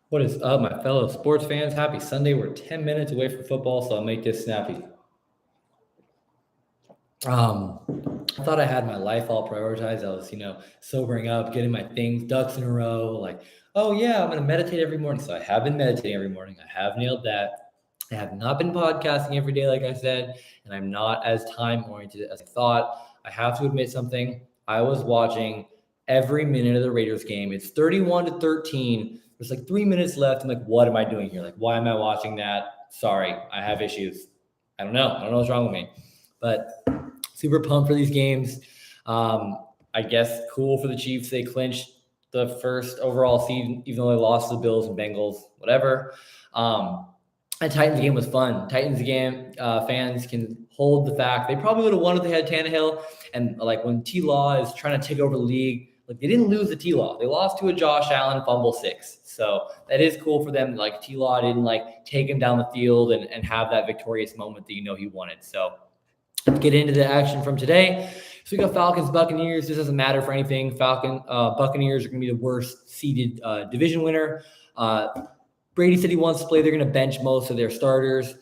What is up, my fellow sports fans? Happy Sunday. We're 10 minutes away from football, so I'll make this snappy. I thought I had my life all prioritized. I was, sobering up, getting my things, ducks in a row. Like, oh yeah, I'm going to meditate every morning. So I have been meditating every morning. I have nailed that. I have not been podcasting every day, like I said, and I'm not as time oriented as I thought. I have to admit something. I was watching every minute of the Raiders game. It's 31-13. There's like 3 minutes left. I'm like, what am I doing here? Like, why am I watching that? Sorry, I have issues. I don't know what's wrong with me. But super pumped for these games. I guess cool for the Chiefs. They clinched the first overall seed, even though they lost to the Bills and Bengals, whatever. And Titans game was fun. Titans game fans can hold the fact they probably would have won if they had Tannehill. And like when T-Law is trying to take over the league, like they didn't lose to T-Law. They lost to a Josh Allen fumble 6. So that is cool for them. Like T-Law didn't like take him down the field and have that victorious moment that he wanted. So let's get into the action from today. So we got Falcons, Buccaneers. This doesn't matter for anything. Buccaneers are going to be the worst seeded division winner. Brady said he wants to play. They're going to bench most of their starters.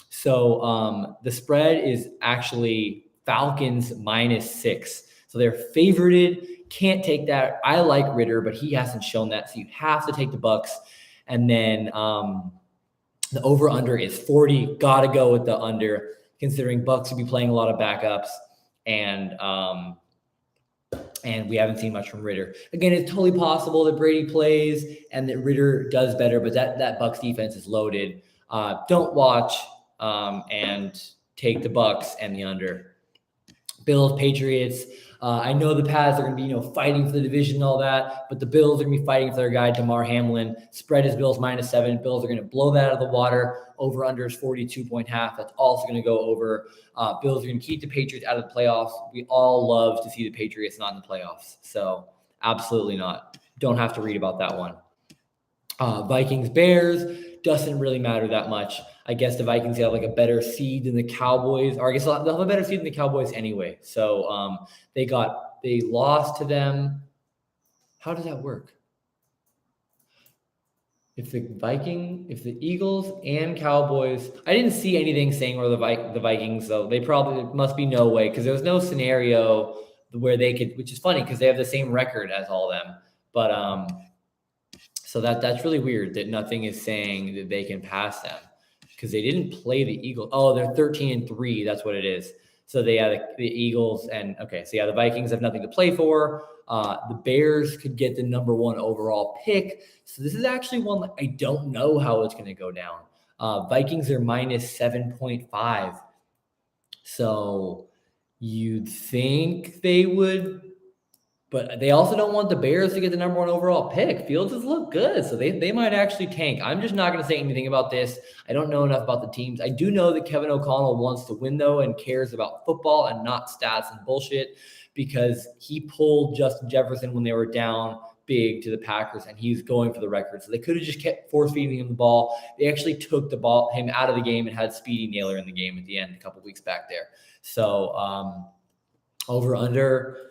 So the spread is actually Falcons -6. So they're favorited. Can't take that. I like Ritter, but he hasn't shown that. So you have to take the Bucs. And then the over-under is 40. Got to go with the under, considering Bucs will be playing a lot of backups, and we haven't seen much from Ritter. Again, it's totally possible that Brady plays and that Ritter does better, but that Bucs defense is loaded. Don't watch and take the Bucs and the under. Bills, Patriots. I know the Pats are going to be, fighting for the division and all that, but the Bills are going to be fighting for their guy, Damar Hamlin. Spread is Bills -7. Bills are going to blow that out of the water. Over under is 42.5. That's also going to go over. Bills are going to keep the Patriots out of the playoffs. We all love to see the Patriots not in the playoffs. So absolutely not. Don't have to read about that one. Vikings, Bears. Doesn't really matter that much. I guess the Vikings have like a better seed than the Cowboys, or I guess they'll have a better seed than the Cowboys anyway. So they lost to them. How does that work? If the Eagles and Cowboys, I didn't see anything saying where the Vikings, though. They probably must be no way, because there was no scenario where they could, which is funny because they have the same record as all of them. But so that's really weird that nothing is saying that they can pass them, because they didn't play the Eagles. Oh, they're 13-3. That's what it is. So they have the Eagles the Vikings have nothing to play for. The Bears could get the number 1 overall pick. So this is actually one that I don't know how it's going to go down. Vikings are -7.5. So you'd think they would, but they also don't want the Bears to get the number 1 overall pick. Fields has looked good, so they might actually tank. I'm just not going to say anything about this. I don't know enough about the teams. I do know that Kevin O'Connell wants to win, though, and cares about football and not stats and bullshit, because he pulled Justin Jefferson when they were down big to the Packers, and he's going for the record. So they could have just kept force-feeding him the ball. They actually took him out of the game and had Speedy Naylor in the game at the end a couple weeks back there. So over-under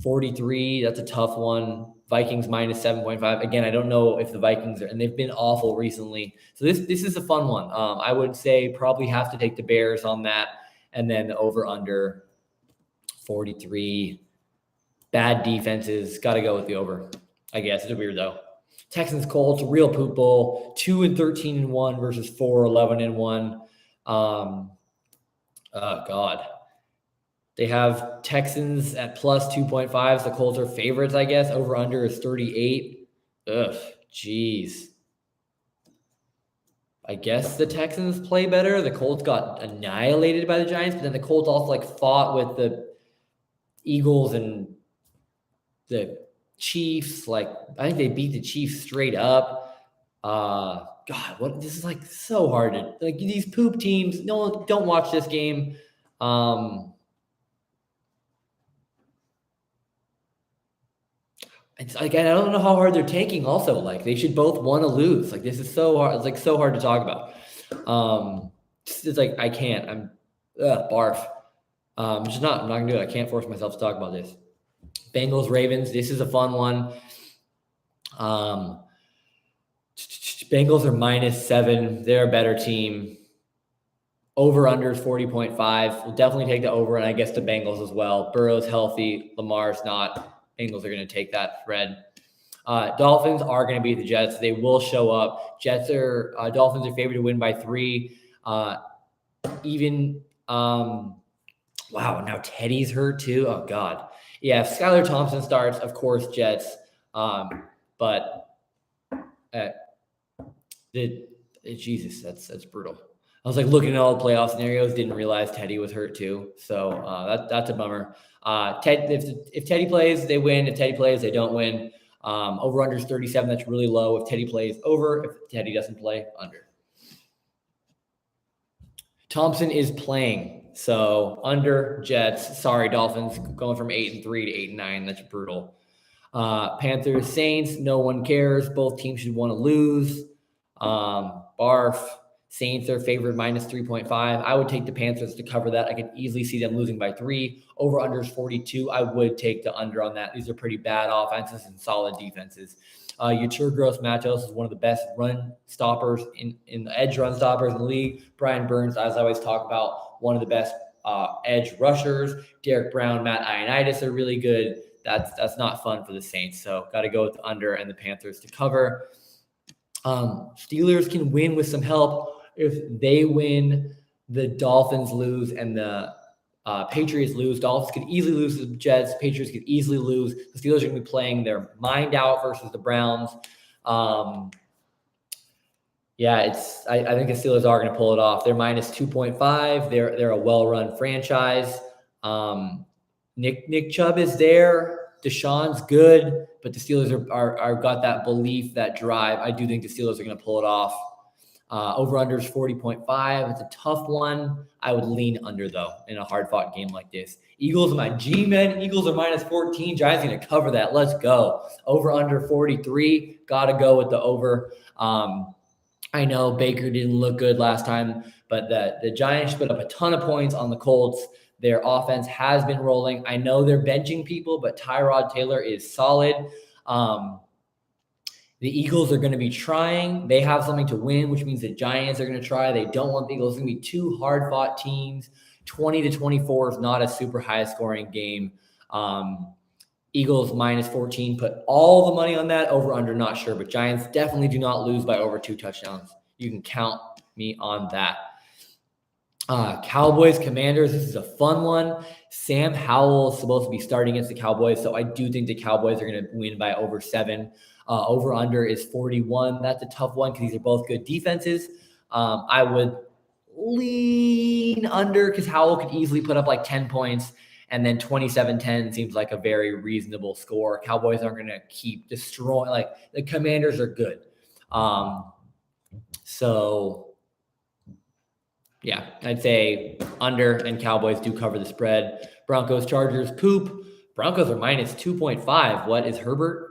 43, that's a tough one. Vikings -7.5. Again, I don't know if the Vikings and they've been awful recently. So this is a fun one. I would say probably have to take the Bears on that, and then the over-under 43. Bad defenses, got to go with the over. I guess it's weird though. Texans, Colts, real poop bowl. 2-13-1 versus 4-11-1. Oh God. They have Texans at +2.5. So the Colts are favorites, I guess. Over under is 38. Ugh, jeez. I guess the Texans play better. The Colts got annihilated by the Giants, but then the Colts also fought with the Eagles and the Chiefs. I think they beat the Chiefs straight up. God, this is so hard to these poop teams. No, don't watch this game. I don't know how hard they're tanking. Also, they should both want to lose. This is so hard. It's so hard to talk about. It's I can't. I'm barf. I'm not gonna do it. I can't force myself to talk about this. Bengals, Ravens. This is a fun one. Bengals are -7. They're a better team. Over under is 40.5. We'll definitely take the over, and I guess the Bengals as well. Burrow's healthy. Lamar's not. Bengals are going to take that spread. Dolphins are going to beat the Jets. They will show up. Dolphins are favored to win by 3. Wow, now Teddy's hurt too. Oh God. Yeah, if Skylar Thompson starts, of course, Jets. Jesus, that's brutal. I was like looking at all the playoff scenarios, didn't realize Teddy was hurt too. So that's a bummer. If Teddy plays, they win. If Teddy plays, they don't win. Over under is 37. That's really low. If Teddy plays, over. If Teddy doesn't play, under. Thompson is playing, so under Jets. Sorry, Dolphins going from 8-3 to 8-9. That's brutal. Panthers, Saints. No one cares. Both teams should want to lose. Barf. Saints are favored -3.5. I would take the Panthers to cover that. I could easily see them losing by 3. Over under is 42. I would take the under on that. These are pretty bad offenses and solid defenses. Yetur Gross-Matos is one of the best run stoppers in the edge run stoppers in the league. Brian Burns, as I always talk about, one of the best edge rushers. Derek Brown, Matt Ioannidis are really good. That's not fun for the Saints. So got to go with the under and the Panthers to cover. Steelers can win with some help. If they win, the Dolphins lose, and the Patriots lose. Dolphins could easily lose to the Jets. Patriots could easily lose. The Steelers are going to be playing their mind out versus the Browns. I think the Steelers are going to pull it off. They're -2.5. They're a well-run franchise. Nick Chubb is there. Deshaun's good, but the Steelers are got that belief, that drive. I do think the Steelers are going to pull it off. Over under is 40.5. It's a tough one. I would lean under, though, in a hard-fought game like this. Eagles are my G-men. Eagles are -14. Giants are going to cover that. Let's go. Over under 43. Got to go with the over. I know Baker didn't look good last time, but the Giants put up a ton of points on the Colts. Their offense has been rolling. I know they're benching people, but Tyrod Taylor is solid. The Eagles are going to be trying. They have something to win, which means the Giants are going to try. They don't want the Eagles. It's going to be two hard-fought teams. 20-24 is not a super high-scoring game. Eagles -14. Put all the money on that. Over under, not sure. But Giants definitely do not lose by over 2 touchdowns. You can count me on that. Cowboys, Commanders. This is a fun one. Sam Howell is supposed to be starting against the Cowboys, so I do think the Cowboys are going to win by over 7. Over under is 41. That's a tough one because these are both good defenses. I would lean under because Howell could easily put up like 10 points, and then 27-10 seems like a very reasonable score. Cowboys aren't going to keep destroying. Like, the Commanders are good. Yeah, I'd say under, and Cowboys do cover the spread. Broncos, Chargers, poop. Broncos are -2.5. What is Herbert?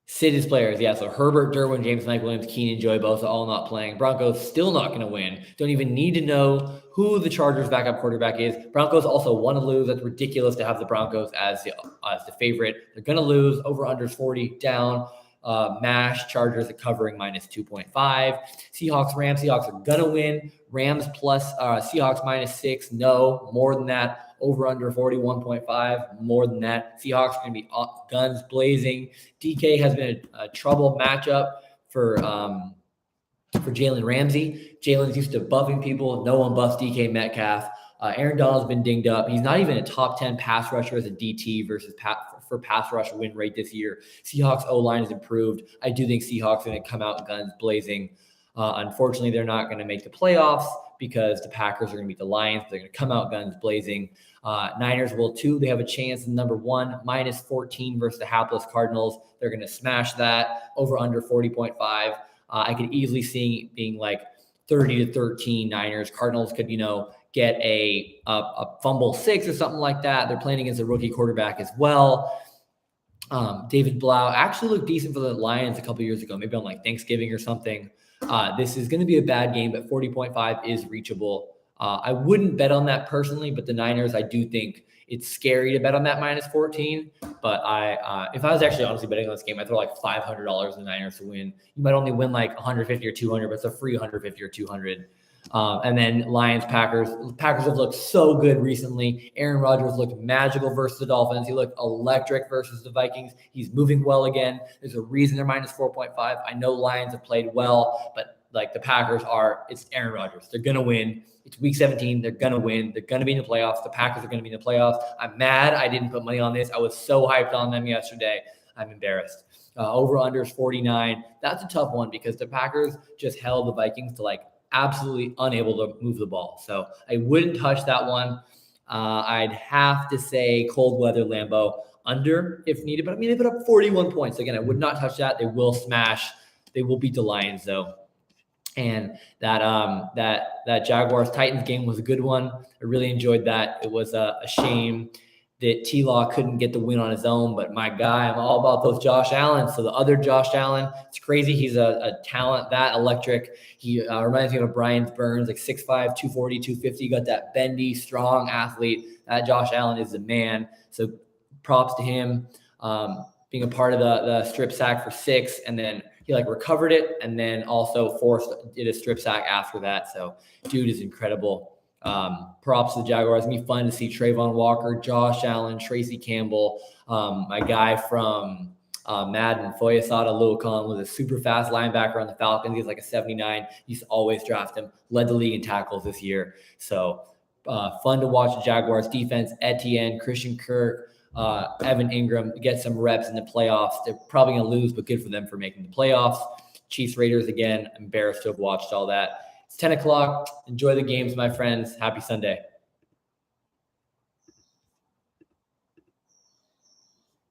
Sid players, yeah. So Herbert, Derwin James, Mike Williams, Keenan, Joey Bosa, all not playing. Broncos still not going to win. Don't even need to know who the Chargers' backup quarterback is. Broncos also want to lose. That's ridiculous to have the Broncos as the favorite. They're going to lose. Over under 40 down. MASH, Chargers are covering -2.5. Seahawks, Rams. Seahawks are going to win. Rams plus Seahawks -6. No, more than that. Over under 41.5, more than that. Seahawks are going to be guns blazing. DK has been a trouble matchup for Jalen Ramsey. Jalen's used to buffing people. No one buffs DK Metcalf. Aaron Donald's been dinged up. He's not even a top 10 pass rusher as a DT versus for pass rush win rate this year. Seahawks O-line has improved. I do think Seahawks are going to come out guns blazing. Unfortunately, they're not going to make the playoffs because the Packers are going to beat the Lions. They're going to come out guns blazing. Niners will too. They have a chance. Number 1, -14 versus the hapless Cardinals. They're going to smash that. Over under 40.5. I could easily see it being like 30-13 Niners. Cardinals could, get a fumble 6 or something like that. They're playing against a rookie quarterback as well. David Blau actually looked decent for the Lions a couple years ago, maybe on like Thanksgiving or something. This is going to be a bad game, but 40.5 is reachable. I wouldn't bet on that personally, but the Niners, I do think it's scary to bet on that minus 14. But if I was actually honestly betting on this game, I'd throw like $500 in the Niners to win. You might only win like 150 or 200, but it's a free 150 or 200. And then Lions, Packers. Packers have looked so good recently. Aaron Rodgers looked magical versus the Dolphins. He looked electric versus the Vikings. He's moving well again. There's a reason they're minus 4.5. I know Lions have played well, but like the Packers it's Aaron Rodgers. They're going to win. It's week 17. They're going to win. They're going to be in the playoffs. The Packers are going to be in the playoffs. I'm mad I didn't put money on this. I was so hyped on them yesterday. I'm embarrassed. Over-under is 49. That's a tough one because the Packers just held the Vikings to like absolutely unable to move the ball. So I wouldn't touch that one. I'd have to say cold weather Lambeau under if needed, but I mean, they put up 41 points. Again, I would not touch that. They will beat the Lions though. And that Jaguars Titans game was a good one. I really enjoyed that. It was a shame that T-Law couldn't get the win on his own, but my guy, I'm all about those Josh Allen. So the other Josh Allen, it's crazy. He's a talent, that electric. He reminds me of Brian Burns, like 6'5", 240, 250. Got that bendy, strong athlete. That Josh Allen is the man. So props to him being a part of the strip sack for 6, and then he like recovered it and then also did a strip sack after that. So dude is incredible. Props to the Jaguars. It'll be fun to see Trayvon Walker, Josh Allen, Tracy Campbell, my guy from Madden, Foyesada Luakon, was a super fast linebacker on the Falcons. He's like a 79. You used to always draft him. Led the league in tackles this year. So fun to watch the Jaguars defense. Etienne, Christian Kirk, Evan Ingram get some reps in the playoffs. They're probably going to lose, but good for them for making the playoffs. Chiefs Raiders again. Embarrassed to have watched all that. It's 10 o'clock. Enjoy the games, my friends. Happy Sunday.